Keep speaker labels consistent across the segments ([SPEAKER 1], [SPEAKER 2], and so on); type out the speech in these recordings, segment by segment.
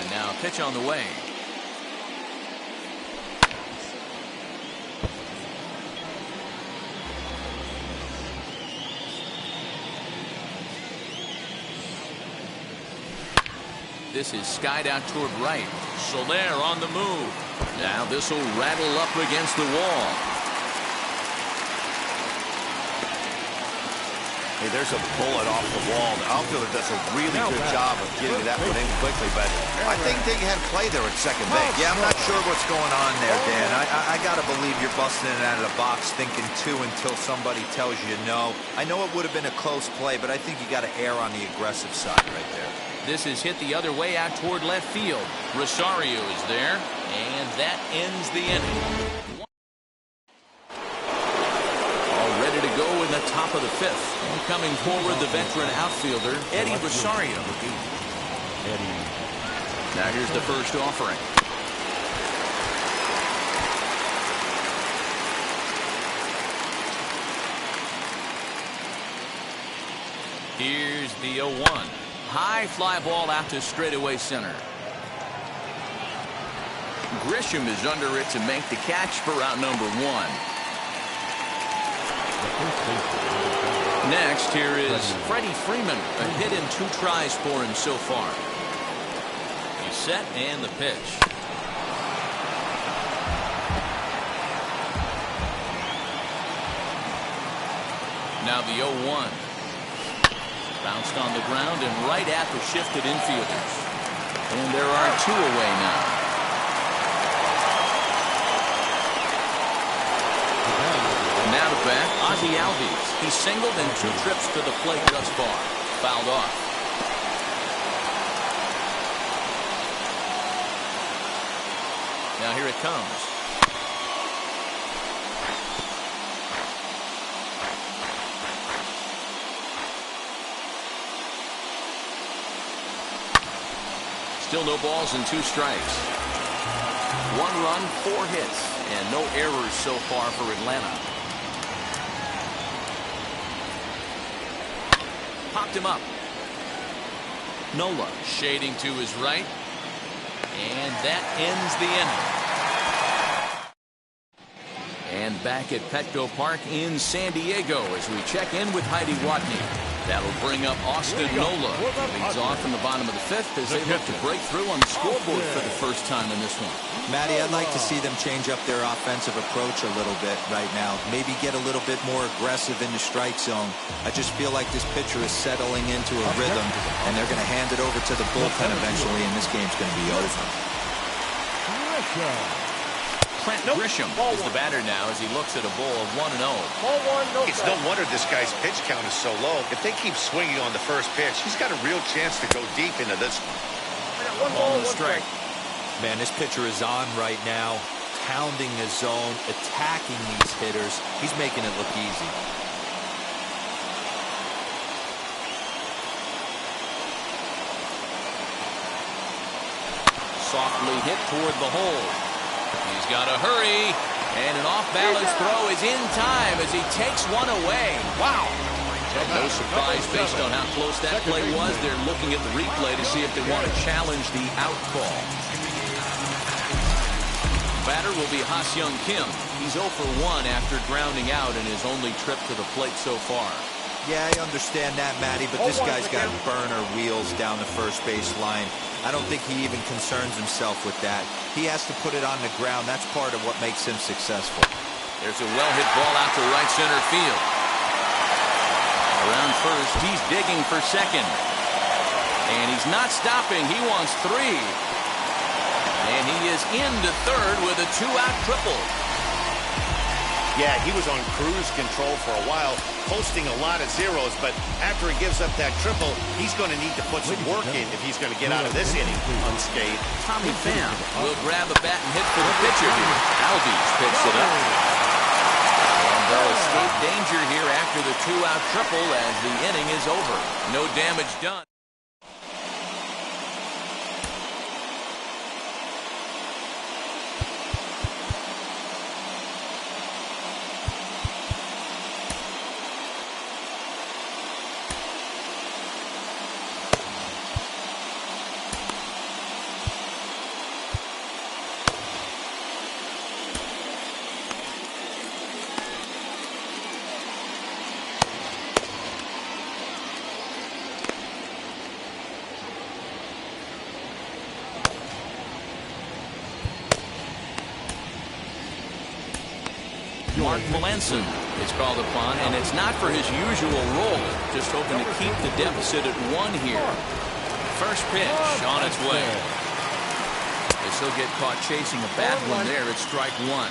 [SPEAKER 1] And now pitch on the way. This is skied out toward right. Soler on the move. Now this will rattle up against the wall.
[SPEAKER 2] Hey, there's a bullet off the wall. The outfielder does a really good job of getting that one in quickly, but I think they had play there at second base. Yeah, I'm not sure what's going on there, Dan. I got to believe you're busting it out of the box thinking two until somebody tells you no. I know it would have been a close play, but I think you got to err on the aggressive side right there.
[SPEAKER 1] This is hit the other way out toward left field. Rosario is there, and that ends the inning. All ready to go in the top of the fifth. And coming forward, the veteran outfielder, Eddie Rosario. Now here's the first offering. Here's the 0-1. High fly ball out to straightaway center. Grisham is under it to make the catch for out number 1. Next, here is Freddie Freeman. A hit in 2 tries for him so far. He's set and the pitch. Now the 0-1. Bounced on the ground and right at the shifted infielders. And there are 2 away now. And now to bat, Ozzie Albies. He singled in 2 trips to the plate thus far. Fouled off. Now here it comes. Still no balls and 2 strikes. 1 run, 4 hits, and no errors so far for Atlanta. Popped him up. Nola shading to his right, and that ends the inning. And back at Petco Park in San Diego as we check in with Heidi Watney. That'll bring up Austin Nola. Leads off in the bottom of the 5th as they look to break through on the scoreboard for the first time in this one.
[SPEAKER 2] Matty, I'd like to see them change up their offensive approach a little bit right now. Maybe get a little bit more aggressive in the strike zone. I just feel like this pitcher is settling into a rhythm, and they're going to hand it over to the bullpen eventually, and this game's going to be over.
[SPEAKER 1] Trent Grisham is the batter now as he looks at a ball of 1-0.
[SPEAKER 3] It's no wonder this guy's pitch count is so low. If they keep swinging on the first pitch, he's got a real chance to go deep into this one.
[SPEAKER 1] Ball and a strike.
[SPEAKER 2] Man, this pitcher is on right now, pounding his zone, attacking these hitters. He's making it look easy.
[SPEAKER 1] Softly hit toward the hole. He's got to hurry, and an off-balance throw is in time as he takes one away. Wow. And no surprise based on how close that play was. They're looking at the replay to see if they want to challenge the out call. Batter will be Ha-Seong Kim. He's 0 for 1 after grounding out in his only trip to the plate so far.
[SPEAKER 2] Yeah, I understand that, Matty, but this guy's got burner wheels down the first base line. I don't think he even concerns himself with that. He has to put it on the ground. That's part of what makes him successful.
[SPEAKER 1] There's a well-hit ball out to right center field. Around first, he's digging for second. And he's not stopping. He wants 3. And he is into third with a 2-out triple.
[SPEAKER 3] Yeah, he was on cruise control for a while, posting a lot of zeros, but after he gives up that triple, he's going to need to put some work in if he's going to get out of this inning unscathed.
[SPEAKER 1] Tommy Pham will grab a bat and hit for the pitcher here. Albies picks it up. And they'll escape danger here after the 2-out triple as the inning is over. No damage done. Mark Melanson is called upon, and it's not for his usual role. Just hoping to keep the deficit at 1 here. First pitch on its way. As he'll get caught chasing a bad one there, it's strike 1.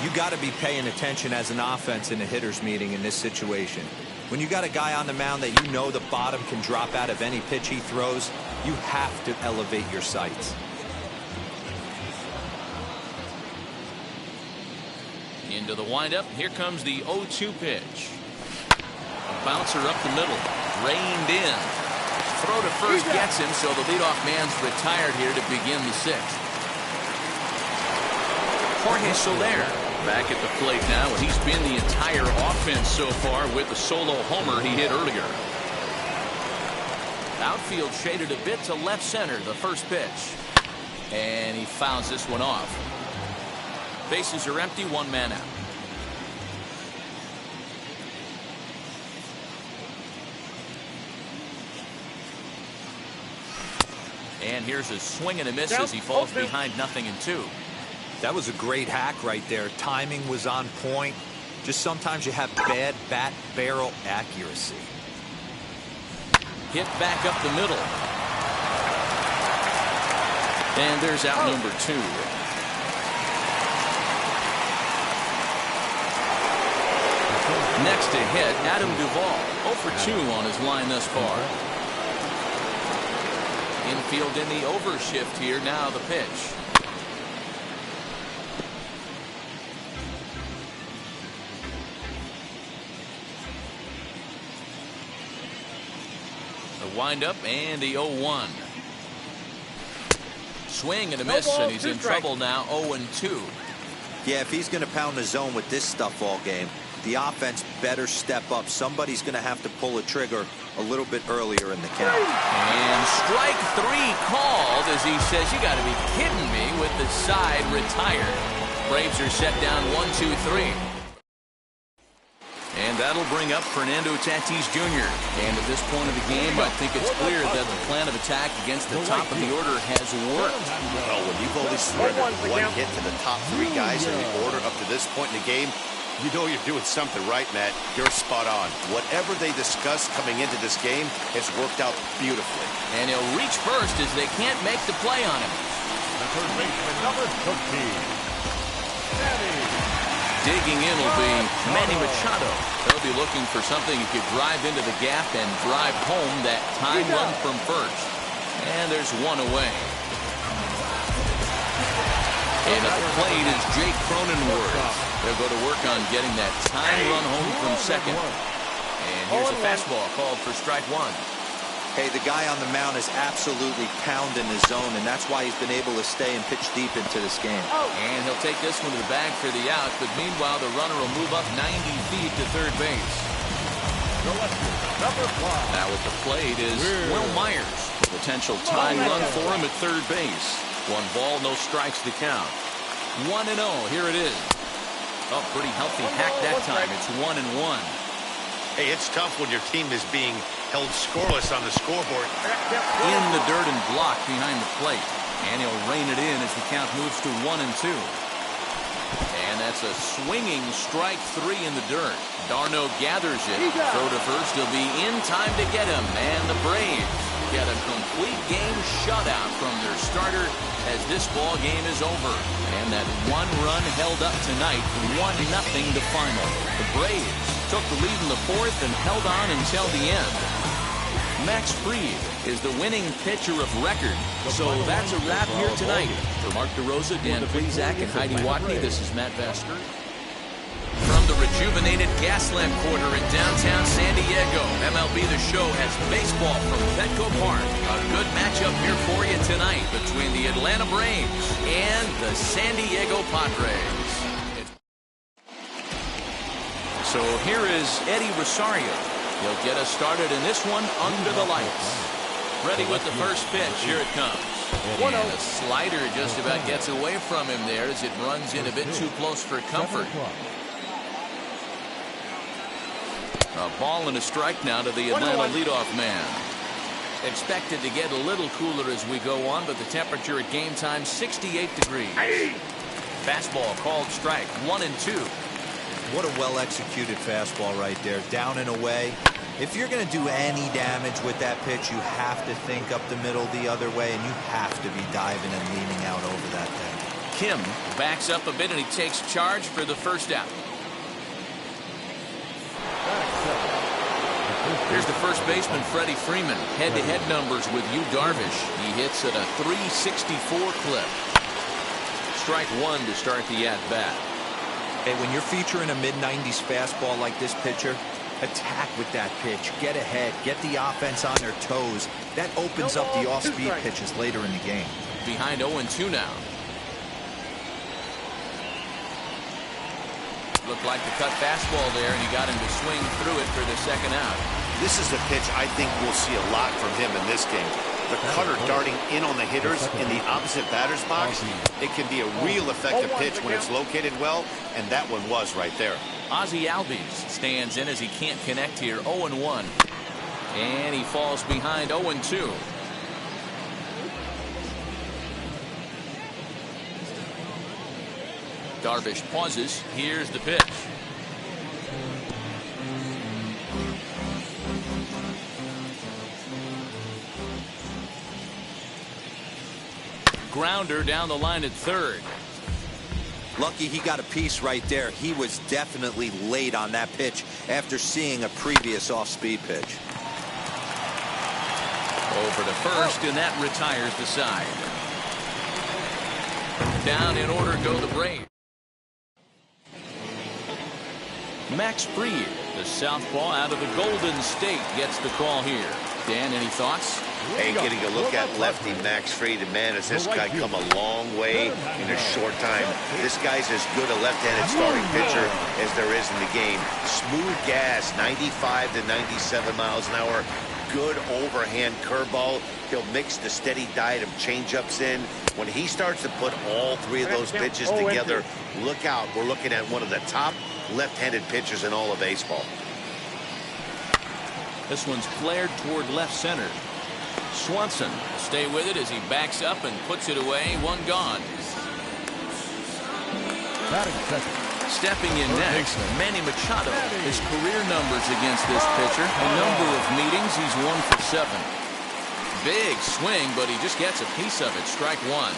[SPEAKER 2] You got to be paying attention as an offense in a hitter's meeting in this situation. When you got a guy on the mound that you know the bottom can drop out of any pitch he throws, you have to elevate your sights.
[SPEAKER 1] Into the windup. Here comes the 0-2 pitch. A bouncer up the middle. Reined in. Throw to first gets him, so the leadoff man's retired here to begin the 6th. Jorge Soler back at the plate now, and he's been the entire offense so far with the solo homer he hit earlier. Outfield shaded a bit to left center, the first pitch. And he fouls this one off. Bases are empty, 1 man out. And here's a swing and a miss as he falls behind 0-2.
[SPEAKER 2] That was a great hack right there. Timing was on point. Just sometimes you have bad bat barrel accuracy.
[SPEAKER 1] Hit back up the middle. And there's out number 2. Next to hit, Adam Duvall. 0 for 2 on his line thus far. Infield in the overshift here. Now the pitch. The windup and the 0-1. Swing and a miss, and he's in trouble now. 0-2.
[SPEAKER 2] Yeah, if he's going to pound the zone with this stuff all game, the offense better step up. Somebody's going to have to pull a trigger a little bit earlier in the count.
[SPEAKER 1] And strike 3 called as he says, you got to be kidding me, with the side retired. Braves are set down 1-2-3. And that'll bring up Fernando Tatis Jr. And at this point of the game, I think it's clear that the plan of attack against the top of the order has worked.
[SPEAKER 3] Well, when you've only surrendered 1 hit to the top 3 guys in the order up to this point in the game, you know you're doing something right, Matt. You're spot on. Whatever they discussed coming into this game has worked out beautifully.
[SPEAKER 1] And he'll reach first as they can't make the play on him.
[SPEAKER 4] The third baseman, number 13.
[SPEAKER 1] Digging in will be Manny Machado. They'll be looking for something he could drive into the gap and drive home that time run from first. And there's 1 away. And at the plate is Jake Cronenworth. They'll go to work on getting that time run home from second. And here's a fastball called for strike 1.
[SPEAKER 2] Hey, the guy on the mound is absolutely pounding his zone, and that's why he's been able to stay and pitch deep into this game.
[SPEAKER 1] And he'll take this one to the bag for the out, but meanwhile the runner will move up 90 feet to third base. Now at the plate is Will Myers. Potential tying run for him at third base. 1 ball, no strikes to count. 1-0, here it is. Oh, pretty healthy hack that time. It's 1-1.
[SPEAKER 3] Hey, it's tough when your team is being held scoreless on the scoreboard.
[SPEAKER 1] In the dirt and blocked behind the plate. And he'll rein it in as the count moves to 1-2. And that's a swinging strike 3 in the dirt. Darno gathers it. Throw to first. He'll be in time to get him. And the Braves get a complete game shutout from their starter as this ball game is over. And that 1 run held up tonight, 1-0 to final. The Braves took the lead in the 4th and held on until the end. Max Fried is the winning pitcher of record. So that's a wrap here tonight. For Mark DeRosa, Dan Plesac, and Heidi Watney, this is Matt Bester. From the rejuvenated Gaslamp Quarter in downtown San Diego, MLB The Show has baseball from Petco Park. A good matchup here for you tonight between the Atlanta Braves and the San Diego Padres. So here is Eddie Rosario. He'll get us started in this one under the lights. Ready with the first pitch. Here it comes. And a slider just about gets away from him there as it runs in a bit too close for comfort. A ball and a strike now to the Atlanta leadoff man. Expected to get a little cooler as we go on, but the temperature at game time 68 degrees. Fastball called strike 1-2.
[SPEAKER 2] What a well-executed fastball right there. Down and away. If you're going to do any damage with that pitch, you have to think up the middle the other way, and you have to be diving and leaning out over that thing.
[SPEAKER 1] Kim backs up a bit, and he takes charge for the first out. Here's the first baseman, Freddie Freeman. Head-to-head numbers with Yu Darvish. He hits at a .364 clip. Strike one to start the at-bat.
[SPEAKER 2] Hey, when you're featuring a mid-90s fastball like this pitcher, attack with that pitch. Get ahead. Get the offense on their toes. That opens up the off-speed pitches later in the game.
[SPEAKER 1] Behind 0-2 now. Looked like the cut fastball there, and he got him to swing through it for the second out.
[SPEAKER 3] This is the pitch I think we'll see a lot from him in this game. The cutter darting in on the hitters in the opposite batter's box. It can be a real effective pitch when it's located well, and that one was right there.
[SPEAKER 1] Ozzie Albies stands in as he can't connect here. 0-1. And he falls behind 0-2. Darvish pauses. Here's the pitch. Grounder down the line at third.
[SPEAKER 2] Lucky he got a piece right there. He was definitely late on that pitch after seeing a previous off-speed pitch.
[SPEAKER 1] Over to first, and that retires the side. Down in order go the Braves. Max Fried, the southpaw out of the Golden State, gets the call here. Dan, any thoughts?
[SPEAKER 3] Hey, getting a look at lefty Max Fried, and man, has this guy come a long way in a short time. This guy's as good a left-handed starting pitcher as there is in the game. Smooth gas, 95 to 97 miles an hour. Good overhand curveball. He'll mix the steady diet of changeups in. When he starts to put all three of those pitches together, look out. We're looking at one of the top left-handed pitchers in all of baseball.
[SPEAKER 1] This one's flared toward left center. Swanson will stay with it as he backs up and puts it away. One gone. Stepping in next, Manny Machado. His career numbers against this pitcher. A number of meetings, he's 1 for 7. Big swing, but he just gets a piece of it. Strike one.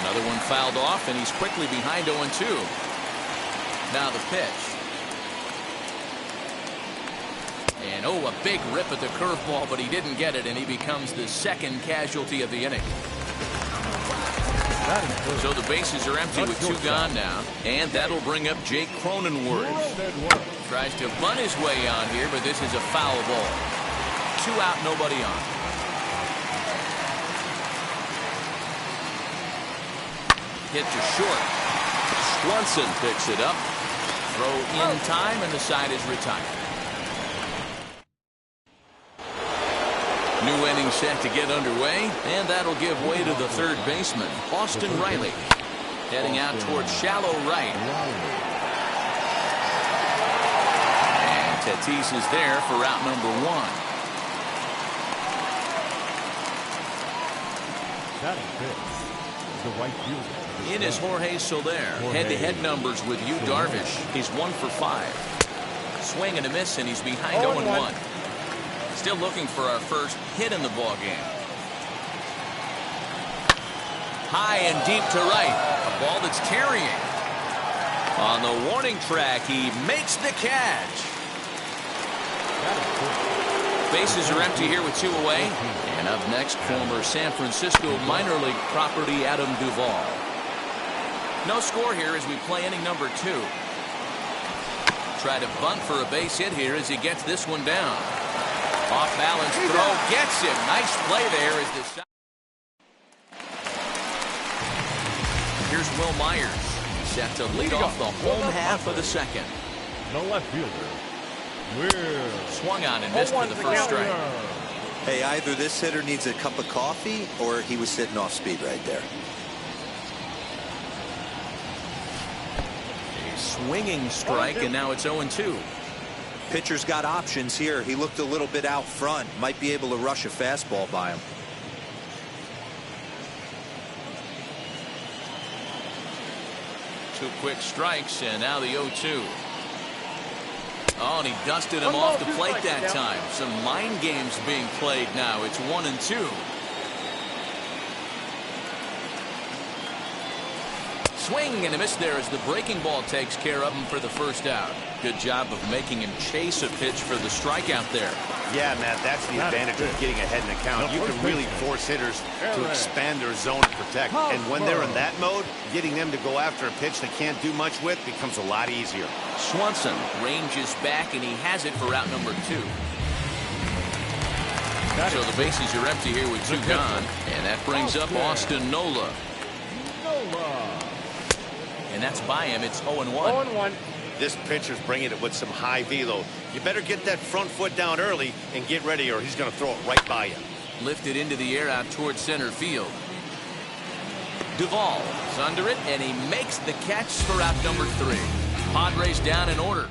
[SPEAKER 1] Another one fouled off, and he's quickly behind 0-2. Now the pitch. And oh, a big rip at the curveball, but he didn't get it, and he becomes the second casualty of the inning. So the bases are empty with 2 gone now, and that'll bring up Jake Cronenworth. Tries to bunt his way on here, but this is a foul ball. 2 out, nobody on. Hit to short. Swanson picks it up. Throw in time, and the side is retired. New inning set to get underway, and that'll give way to the third baseman, Austin Riley, heading out towards shallow right. And Tatis is there for route number 1. In is Jorge Soler. Head-to-head numbers with Yu Darvish. He's 1 for 5. Swing and a miss, and he's behind 0-1. Still looking for our first hit in the ball game. High and deep to right. A ball that's carrying. On the warning track, he makes the catch. Bases are empty here with 2 away. And up next, former San Francisco minor league property Adam Duvall. No score here as we play inning number 2. Try to bunt for a base hit here as he gets this one down. Off balance throw gets him. Nice play there as the. Here's Will Myers. Set to lead off the home half of the second.
[SPEAKER 4] The left fielder, Will.
[SPEAKER 1] Swung on and missed for the first strike.
[SPEAKER 2] Hey, either this hitter needs a cup of coffee or he was sitting off speed right there.
[SPEAKER 1] A swinging strike, and now it's 0-2.
[SPEAKER 2] Pitcher's got options here. He looked a little bit out front. Might be able to rush a fastball by him.
[SPEAKER 1] Two quick strikes, and now the 0-2. Oh, and he dusted him off the plate that time. Some mind games being played now. It's 1-2. Swing and a miss there as the breaking ball takes care of him for the first out. Good job of making him chase a pitch for the strikeout there.
[SPEAKER 3] Yeah, Matt, that's the advantage of getting ahead in the count. You can really force hitters to expand their zone and protect. And when they're in that mode, getting them to go after a pitch they can't do much with becomes a lot easier.
[SPEAKER 1] Swanson ranges back, and he has it for out number 2. So the bases are empty here with 2 gone, and that brings up Austin Nola. And that's by him. It's 0-1.
[SPEAKER 3] This pitcher's bringing it with some high velo. You better get that front foot down early and get ready, or he's going to throw it right by you.
[SPEAKER 1] Lifted into the air out towards center field. Duvall is under it, and he makes the catch for out number 3. Padres down in order.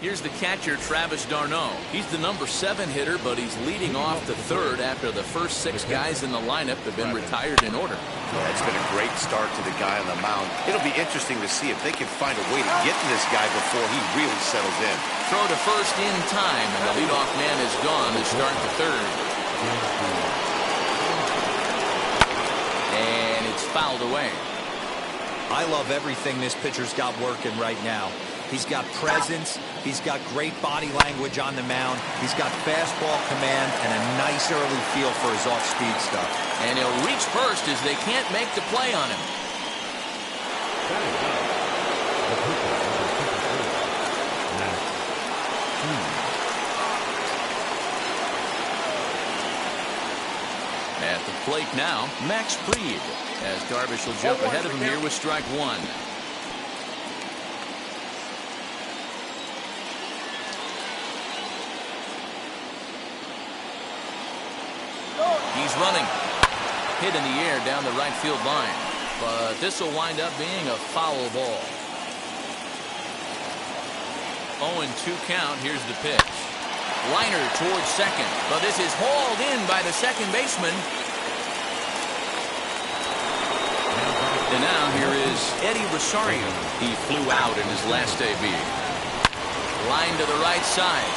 [SPEAKER 1] Here's the catcher, Travis d'Arnaud. He's the number 7 hitter, but he's leading off the 3rd after the first 6 guys in the lineup have been retired in order.
[SPEAKER 3] Yeah, it's been a great start to the guy on the mound. It'll be interesting to see if they can find a way to get to this guy before he really settles in.
[SPEAKER 1] Throw to first in time, and the leadoff man is gone to start the 3rd. And it's fouled away.
[SPEAKER 2] I love everything this pitcher's got working right now. He's got presence. He's got great body language on the mound. He's got fastball command and a nice early feel for his off-speed stuff.
[SPEAKER 1] And he'll reach first as they can't make the play on him. At the plate now, Max Fried, as Darvish will jump ahead of him here with strike 1. He's running. Hit in the air down the right field line. But this will wind up being a foul ball. 0-2 count. Here's the pitch. Liner towards second. But this is hauled in by the second baseman. And now here is Eddie Rosario. He flew out in his last AB. Line to the right side.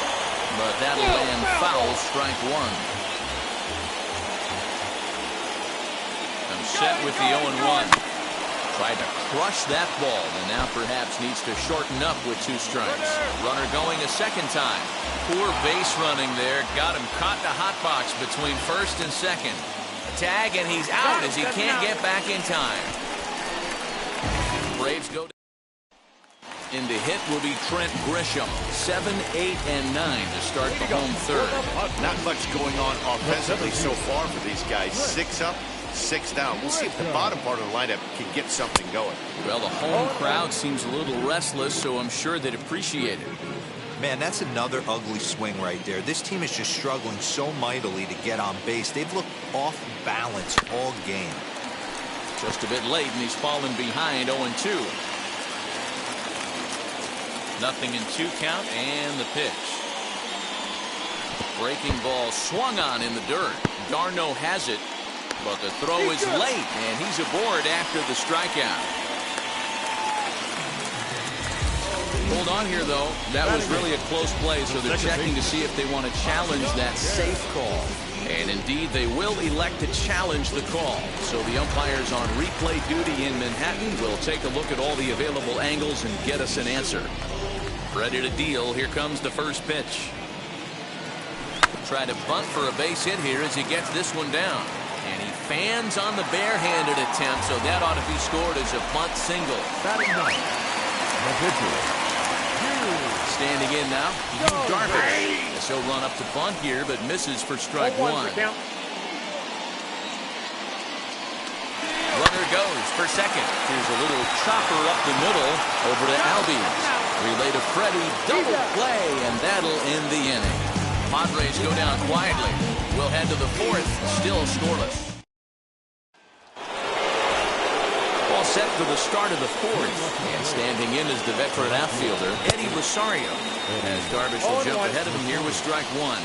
[SPEAKER 1] But that'll land foul, strike 1. Set with the 0-1. Tried to crush that ball, and now perhaps needs to shorten up with 2 strikes. Runner going a second time. Poor base running there. Got him caught in a hot box between first and second. A tag, and he's out as he can't get back in time. Braves go in to hit will be Trent Grisham. 7, 8, and 9 to start the home 3rd.
[SPEAKER 3] Not much going on offensively so far for these guys. 6 up, 6 down. We'll see if the bottom part of the lineup can get something going.
[SPEAKER 1] Well, the home crowd seems a little restless, so I'm sure they'd appreciate it.
[SPEAKER 2] Man, that's another ugly swing right there. This team is just struggling so mightily to get on base. They've looked off balance all game.
[SPEAKER 1] Just a bit late, and he's fallen behind 0-2. Nothing in 2 count, and the pitch. Breaking ball swung on in the dirt. d'Arnaud has it. But the throw is late, and he's aboard after the strikeout. Hold on here, though. That was really a close play, so they're checking to see if they want to challenge that safe call. And indeed, they will elect to challenge the call. So the umpires on replay duty in Manhattan will take a look at all the available angles and get us an answer. Ready to deal. Here comes the first pitch. Try to bunt for a base hit here as he gets this one down. And he fans on the barehanded attempt, so that ought to be scored as a bunt single. Standing in now, Darvish. He'll run up to bunt here, but misses for strike 1. Runner goes for second. Here's a little chopper up the middle over to Albies. Relay to Freddie, double play, and that'll end the inning. Padres go down quietly. We'll head to the 4th, still scoreless. All set after the start of the fourth. And standing in is the veteran outfielder, Eddie Rosario. As Darvish will jump ahead of him here with strike one.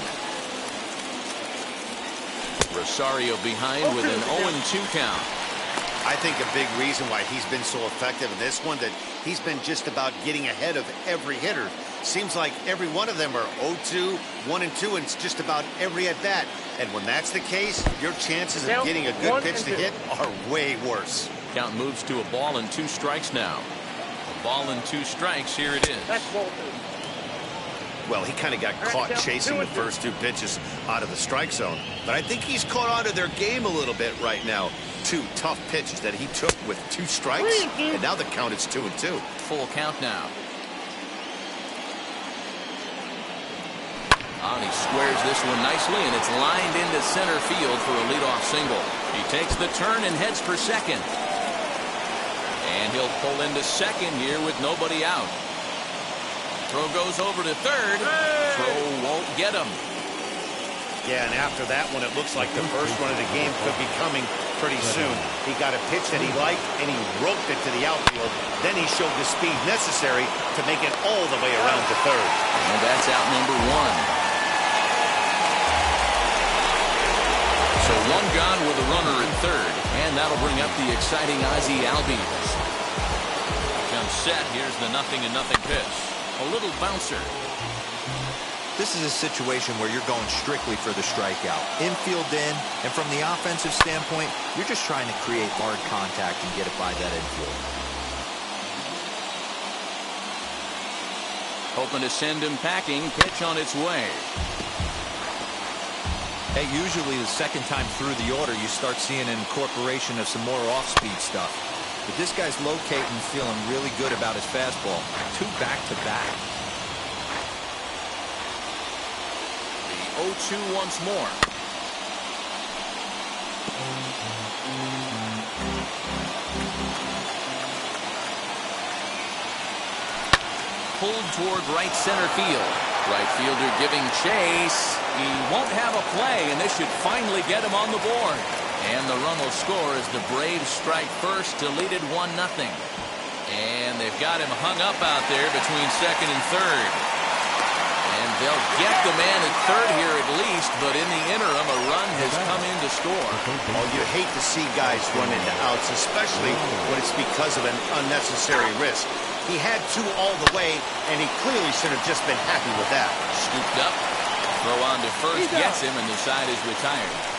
[SPEAKER 1] Rosario behind with an 0-2 count.
[SPEAKER 3] I think a big reason why he's been so effective in this one, that he's been just about getting ahead of every hitter. Seems like every one of them are 0-2, 1-2, and it's just about every at bat. And when that's the case, your chances of getting a good pitch to hit are way worse.
[SPEAKER 1] Count moves to a ball and 2 strikes now. A ball and 2 strikes. Here it is.
[SPEAKER 3] Well, he kind of got caught chasing the first 2 pitches out of the strike zone. But I think he's caught on to their game a little bit right now. 2 tough pitches that he took with 2 strikes, and now the count is 2-2.
[SPEAKER 1] Full count now. And he squares this one nicely, and it's lined into center field for a leadoff single. He takes the turn and heads for second. And he'll pull into second here with nobody out. Throw goes over to third. Throw won't get him.
[SPEAKER 3] Yeah, and after that one, it looks like the first run of the game could be coming pretty soon. He got a pitch that he liked, and he roped it to the outfield. Then he showed the speed necessary to make it all the way around to third.
[SPEAKER 1] And that's out number 1. So 1 gone with a runner at third. And that'll bring up the exciting Ozzie Albies. Comes set. Here's the 0-0 pitch. A little bouncer.
[SPEAKER 2] This is a situation where you're going strictly for the strikeout. Infield in, and from the offensive standpoint, you're just trying to create hard contact and get it by that infield.
[SPEAKER 1] Hoping to send him packing. Pitch on its way.
[SPEAKER 2] Hey, usually the second time through the order, you start seeing an incorporation of some more off-speed stuff. But this guy's locating, feeling really good about his fastball. 2 back-to-back.
[SPEAKER 1] 0-2 once more. Pulled toward right center field. Right fielder giving chase. He won't have a play, and this should finally get him on the board. And the run will score as the Braves strike first to lead it 1-0. And they've got him hung up out there between second and third. And they'll get the man at third here at least, but in the interim, a run has come in to score.
[SPEAKER 3] Oh, you hate to see guys run into outs, especially when it's because of an unnecessary risk. He had 2 all the way, and he clearly should have just been happy with that.
[SPEAKER 1] Scooped up, throw on to first, gets him, and the side is retired.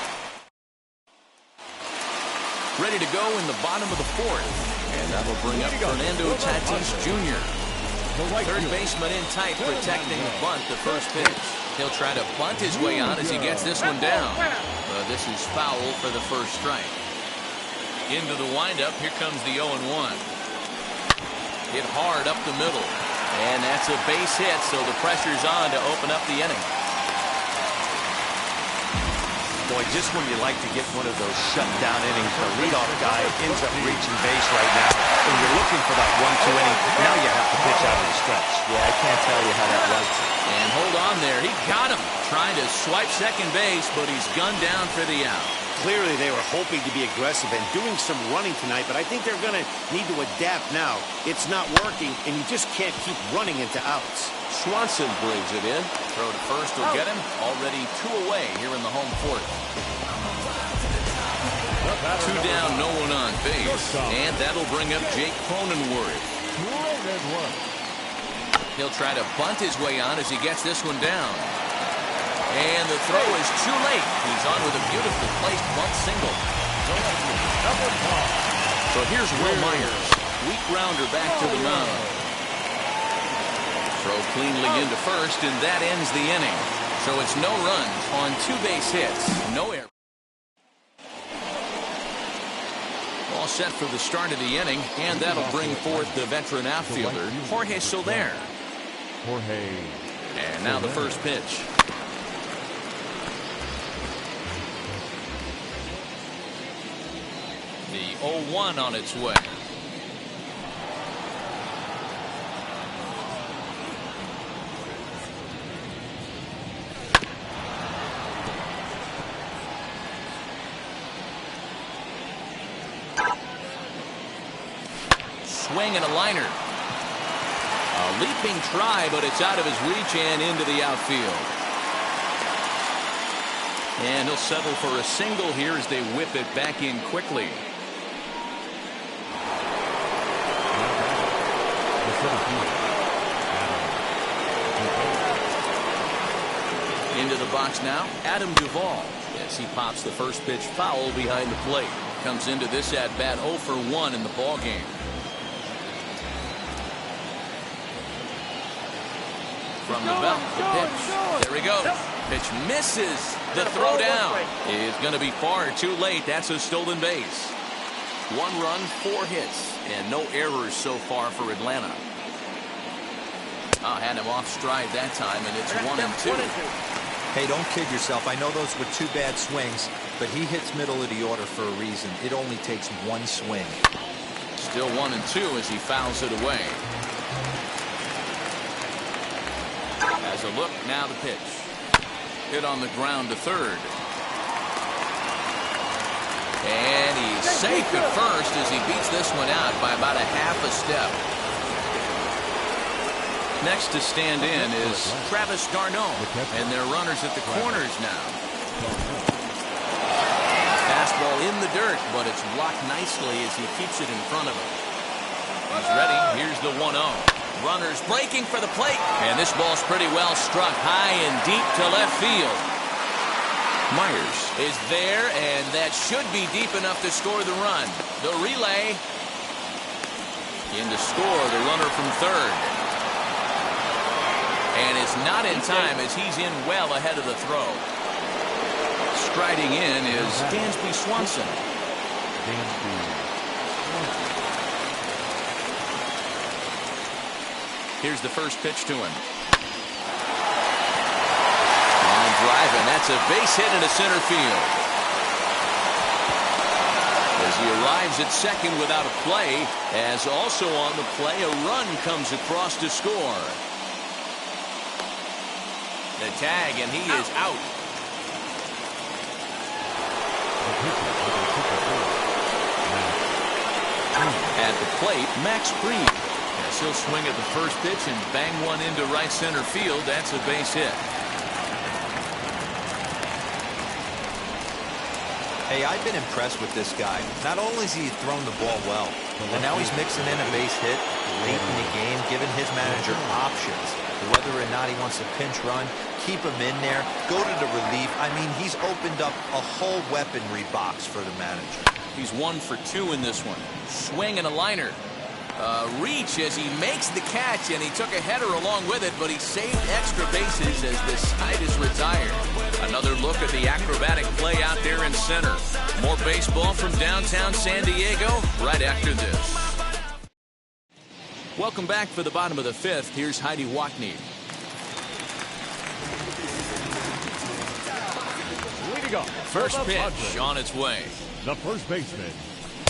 [SPEAKER 1] Ready to go in the bottom of the fourth, and that will bring up Fernando Tatis Jr. Third baseman in tight, protecting the bunt, the first pitch. He'll try to bunt his way on as he gets this one down. This is foul for the first strike. Into the windup, here comes the 0-1. Hit hard up the middle, and that's a base hit, so the pressure's on to open up the inning.
[SPEAKER 3] Boy, just when you like to get one of those shutdown innings, the leadoff guy ends up reaching base right now. When you're looking for that 1-2 inning, now you have to pitch out of the stretch.
[SPEAKER 2] Yeah, I can't tell you how that was.
[SPEAKER 1] And hold on there. He got him. Trying to swipe second base, but he's gunned down for the out.
[SPEAKER 3] Clearly, they were hoping to be aggressive and doing some running tonight, but I think they're going to need to adapt now. It's not working, and you just can't keep running into outs.
[SPEAKER 1] Swanson brings it in. Throw to first will get him. Already 2 away here in the home fourth. 2 down, no one on base. And that'll bring up Jake Cronenworth. He'll try to bunt his way on as he gets this one down. And the throw is too late. He's on with a beautifully placed bunt single. So here's Will Myers. Weak grounder back to the mound. Throw cleanly into first, and that ends the inning. So it's no runs on 2 base hits. No error. All set for the start of the inning, and that'll bring forth the veteran outfielder, Jorge Soler. And now the first pitch. The 0-1 on its way. swing and a liner. A leaping try, but it's out of his reach and into the outfield. And he'll settle for a single here as they whip it back in quickly. Into the box now, Adam Duvall, as he pops the first pitch foul behind the plate. Comes into this at bat 0 for 1 in the ball game. From the belt, the pitch. There we go. Pitch misses. The throw down is going to be far too late. That's a stolen base. 1 run, 4 hits, and no errors so far for Atlanta. Had him off stride that time, and it's 1 and 2.
[SPEAKER 2] Hey, don't kid yourself. I know those were 2 bad swings, but he hits middle of the order for a reason. It only takes 1 swing.
[SPEAKER 1] Still 1 and 2 as he fouls it away. As a look, now the pitch. Hit on the ground to third. And he's safe at first as he beats this one out by about a half a step. Next to stand in is Travis d'Arnaud, and they're runners at the corners now. Fastball in the dirt, but it's blocked nicely as he keeps it in front of him. He's ready. Here's the 1-0. Runners breaking for the plate, and this ball's pretty well struck high and deep to left field. Myers is there, and that should be deep enough to score the run. The relay. In to score, the runner from third. And it's not in time as he's in well ahead of the throw. Striding in is Dansby Swanson. Here's the first pitch to him. Line drive, and that's a base hit into center field. As he arrives at second without a play, as also on the play, a run comes across to score. The tag, and he is out. At the plate, Max Fried. Yes, he'll swing at the first pitch and bang one into right center field. That's a base hit.
[SPEAKER 2] Hey, I've been impressed with this guy. Not only has he thrown the ball well, and now he's mixing in a base hit late in the game, giving his manager options. Whether or not he wants to pinch run, keep him in there, go to the relief. I mean, he's opened up a whole weaponry box for the manager.
[SPEAKER 1] He's 1 for 2 in this one. Swing and a liner. Reach as he makes the catch, and he took a header along with it, but he saved extra bases as the side is retired. Another look at the acrobatic play out there in center. More baseball from downtown San Diego right after this. Welcome back for the bottom of the 5th. Here's Heidi Wackney. First pitch on its way.
[SPEAKER 4] The first baseman,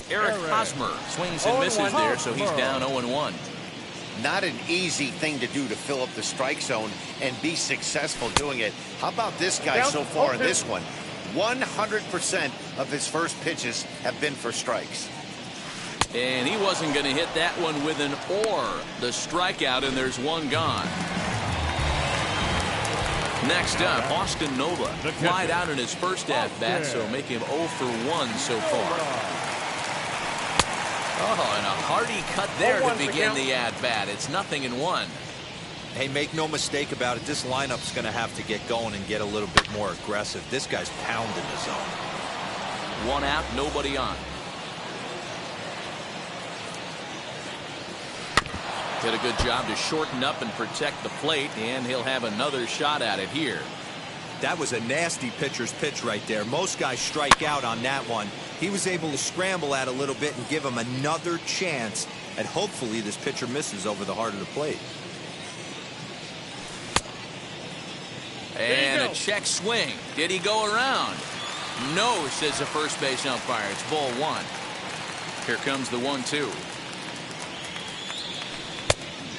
[SPEAKER 1] Eric Hosmer swings and misses there, so he's down 0-1.
[SPEAKER 3] Not an easy thing to do to fill up the strike zone and be successful doing it. How about this guy so far in this one? 100% of his first pitches have been for strikes.
[SPEAKER 1] And he wasn't going to hit that one with an or. The strikeout, and there's one gone. Next up, Austin Nola flied out in his first at-bat, so make him 0 for 1 so far. Oh, and a hearty cut there to begin the at-bat. It's 0-1.
[SPEAKER 2] Hey, make no mistake about it. This lineup's going to have to get going and get a little bit more aggressive. This guy's pounding the zone.
[SPEAKER 1] 1 out, nobody on. Did a good job to shorten up and protect the plate, and he'll have another shot at it here.
[SPEAKER 2] That was a nasty pitcher's pitch right there. Most guys strike out on that one. He was able to scramble at a little bit and give him another chance, and hopefully this pitcher misses over the heart of the plate.
[SPEAKER 1] And a check swing. Did he go around? No, says the first base umpire. It's ball 1. Here comes the 1-2.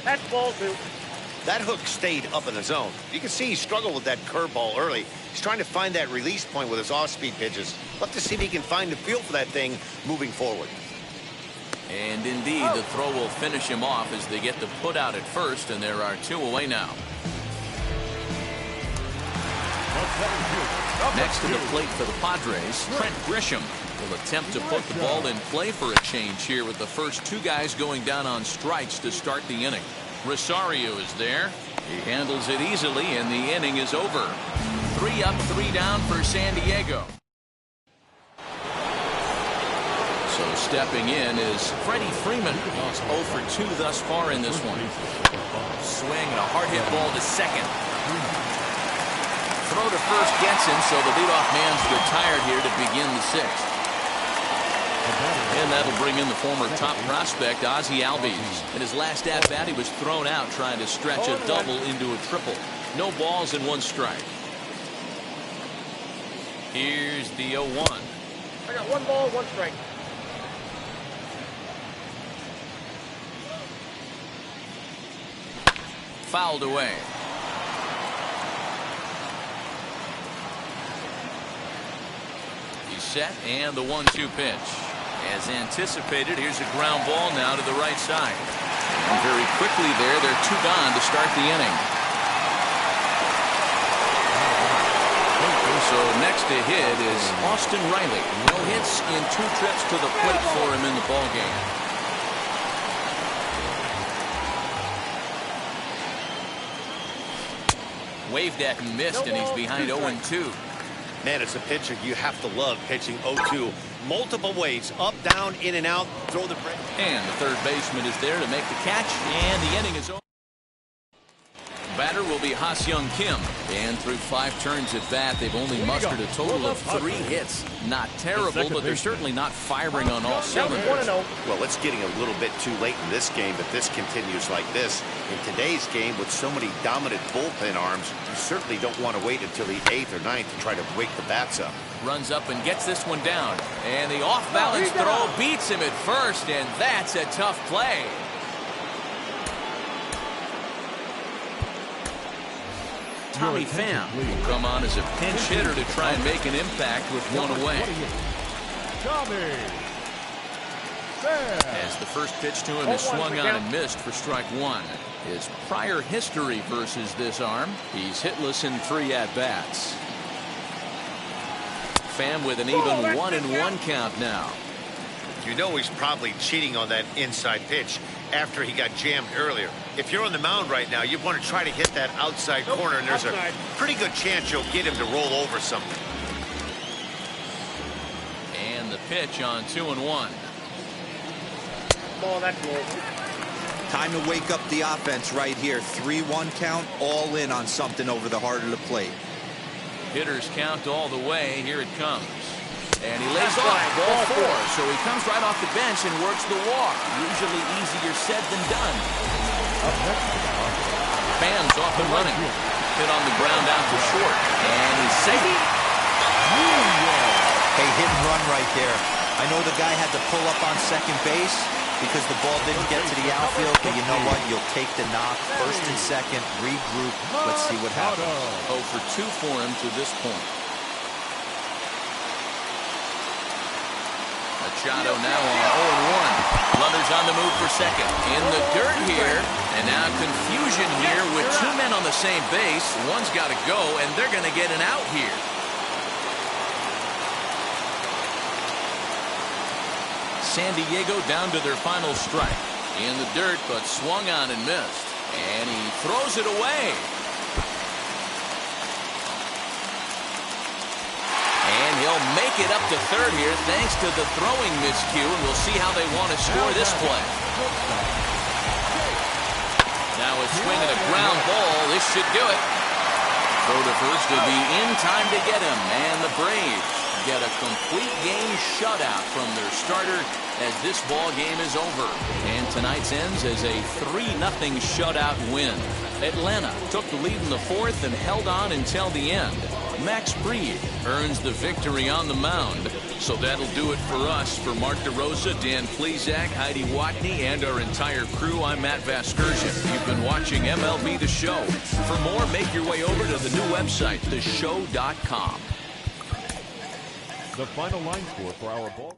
[SPEAKER 5] That's ball 2.
[SPEAKER 3] That hook stayed up in the zone. You can see he struggled with that curveball early. He's trying to find that release point with his off-speed pitches. Love to see if he can find the feel for that thing moving forward.
[SPEAKER 1] And indeed, the throw will finish him off as they get the put out at first, and there are 2 away now. Next to the plate for the Padres, Trent Grisham will attempt to put the ball in play for a change here with the first 2 guys going down on strikes to start the inning. Rosario is there. He handles it easily, and the inning is over. 3 up, 3 down for San Diego. So stepping in is Freddie Freeman. He's 0 for 2 thus far in this one. Swing and a hard hit ball to second. Throw to first gets him, so the leadoff man's retired here to begin the 6th. And that'll bring in the former top prospect, Ozzie Albies. In his last at-bat, he was thrown out trying to stretch a double into a triple. No balls and 1 strike. Here's the 0-1.
[SPEAKER 5] I got 1 ball, 1 strike.
[SPEAKER 1] Fouled away. He's set, and the 1-2 pitch. As anticipated, here's a ground ball now to the right side. And very quickly they're 2 gone to start the inning. So next to hit is Austin Riley. No hits in 2 trips to the plate for him in the ballgame. Waved at and missed, and he's behind 0-2.
[SPEAKER 3] Man, it's a pitcher you have to love pitching 0-2. Multiple ways, up, down, in and out, throw the break.
[SPEAKER 1] And the third baseman is there to make the catch, and the inning is over. Batter will be Ha-Seong Kim, and through 5 turns at bat, they've only mustered a total of 3 hits. Not terrible, but they're certainly not firing on all cylinders.
[SPEAKER 3] Well, it's getting a little bit too late in this game, but this continues like this. In today's game, with so many dominant bullpen arms, you certainly don't want to wait until the 8th or 9th to try to wake the bats up.
[SPEAKER 1] Runs up and gets this one down, and the off-balance throw beats him at first, and that's a tough play. Tommy Pham will come on as a pinch hitter to try and make an impact with 1 away. As the first pitch to him is swung on and missed for strike 1. His prior history versus this arm, he's hitless in 3 at-bats. Pham with an even 1-1 count now.
[SPEAKER 3] You know he's probably cheating on that inside pitch after he got jammed earlier. If you're on the mound right now, you want to try to hit that outside corner, and there's a pretty good chance you'll get him to roll over something.
[SPEAKER 1] And the pitch on 2-1.
[SPEAKER 5] Oh, that's low.
[SPEAKER 2] Time to wake up the offense right here. 3-1 count, all in on something over the heart of the plate.
[SPEAKER 1] Hitters count all the way. Here it comes. And he lays off ball 4, so he comes right off the bench and works the walk. Usually easier said than done. Pham's off and running. Hit on the ground out to short. And he's safe.
[SPEAKER 2] Hey, hit and run right there. I know the guy had to pull up on second base because the ball didn't get to the outfield, but you know what? You'll take the knock. First and second, regroup. Let's see what happens.
[SPEAKER 1] 0 for 2 for him to this point. Machado now on 0-1. Runners on the move for second. In the dirt here. And now confusion here with 2 men on the same base. One's got to go, and they're going to get an out here. San Diego down to their final strike. In the dirt, but swung on and missed. And he throws it away. And he'll make it up to third here thanks to the throwing miscue, and we'll see how they want to score this play. Now a swing and a ground ball. This should do it. Throw to first to be in time to get him, and the Braves get a complete game shutout from their starter as this ball game is over. And tonight's ends as a 3-0 shutout win. Atlanta took the lead in the 4th and held on until the end. Max Fried earns the victory on the mound. So that'll do it for us. For Mark DeRosa, Dan Plesac, Heidi Watney, and our entire crew, I'm Matt Vasgersian. You've been watching MLB The Show. For more, make your way over to the new website, theshow.com.
[SPEAKER 4] The final line score for our ball.